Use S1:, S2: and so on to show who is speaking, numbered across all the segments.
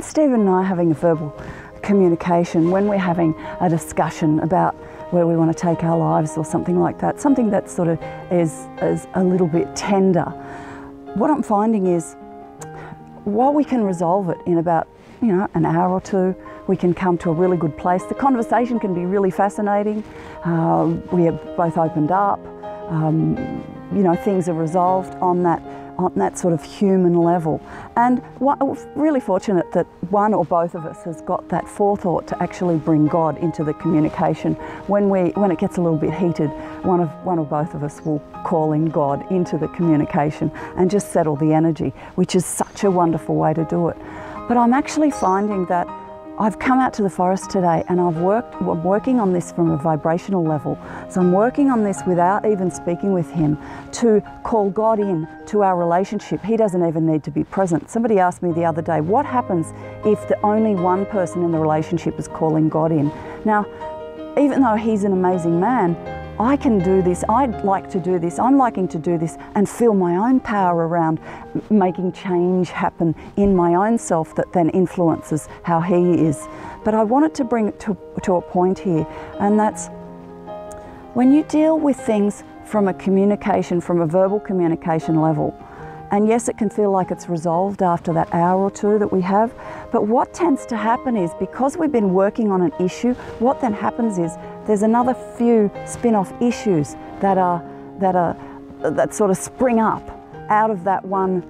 S1: Stephen and I are having a verbal communication when we're having a discussion about where we want to take our lives or something like that, something that sort of is a little bit tender. What I'm finding is, while we can resolve it in about an hour or two, we can come to a really good place. The conversation can be really fascinating. We have both opened up. Things are resolved on that sort of human level. And we're really fortunate that one or both of us has got that forethought to actually bring God into the communication. When it gets a little bit heated, one or both of us will call in God into the communication and just settle the energy, which is such a wonderful way to do it. But I'm actually finding that I've come out to the forest today and I'm working on this from a vibrational level. So I'm working on this without even speaking with him to call God in to our relationship. He doesn't even need to be present. Somebody asked me the other day, what happens if the only one person in the relationship is calling God in? Now, even though he's an amazing man, I can do this, I'd like to do this, I'm liking to do this and feel my own power around making change happen in my own self that then influences how he is. But I wanted to bring it to a point here, and that's when you deal with things from a verbal communication level, and yes, it can feel like it's resolved after that hour or two that we have, but what tends to happen is, because we've been working on an issue, what then happens is there's another few spin-off issues that sort of spring up out of that one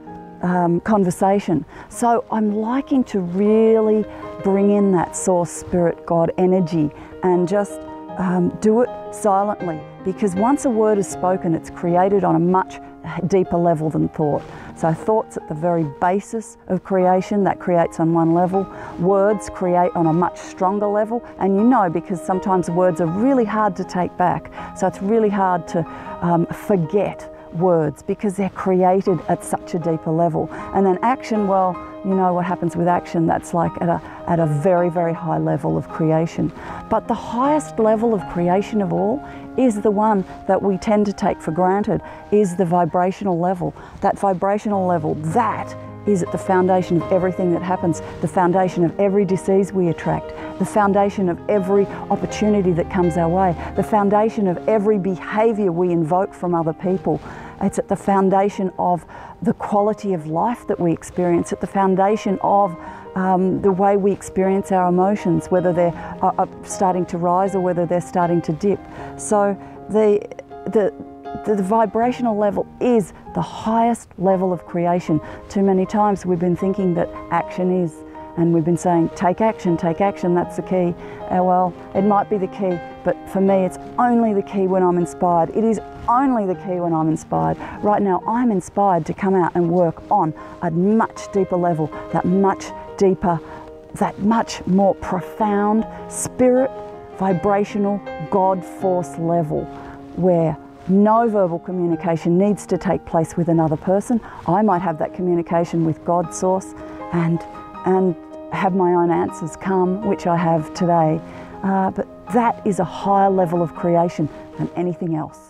S1: conversation. So I'm liking to really bring in that source, spirit, God energy and just do it silently, because once a word is spoken, it's created on a much deeper level than thought. So thought's at the very basis of creation, that creates on one level. Words create on a much stronger level, and because sometimes words are really hard to take back. So it's really hard to forget words because they're created at such a deeper level. And then action, well, what happens with action, that's like at a very, very high level of creation. But the highest level of creation of all is the one that we tend to take for granted, is the vibrational level. That vibrational level, that is at the foundation of everything that happens, the foundation of every disease we attract, the foundation of every opportunity that comes our way, the foundation of every behavior we invoke from other people. It's at the foundation of the quality of life that we experience, at the foundation of the way we experience our emotions, whether they're starting to rise or whether they're starting to dip. So the vibrational level is the highest level of creation. Too many times we've been thinking that action is, and we've been saying, take action, that's the key. Well, it might be the key, but for me it's only the key when I'm inspired. It is only the key when I'm inspired. Right now I'm inspired to come out and work on a much deeper level, that much deeper, that much more profound spirit, vibrational, God force level, where no verbal communication needs to take place with another person. I might have that communication with God source and have my own answers come, which I have today. But that is a higher level of creation than anything else.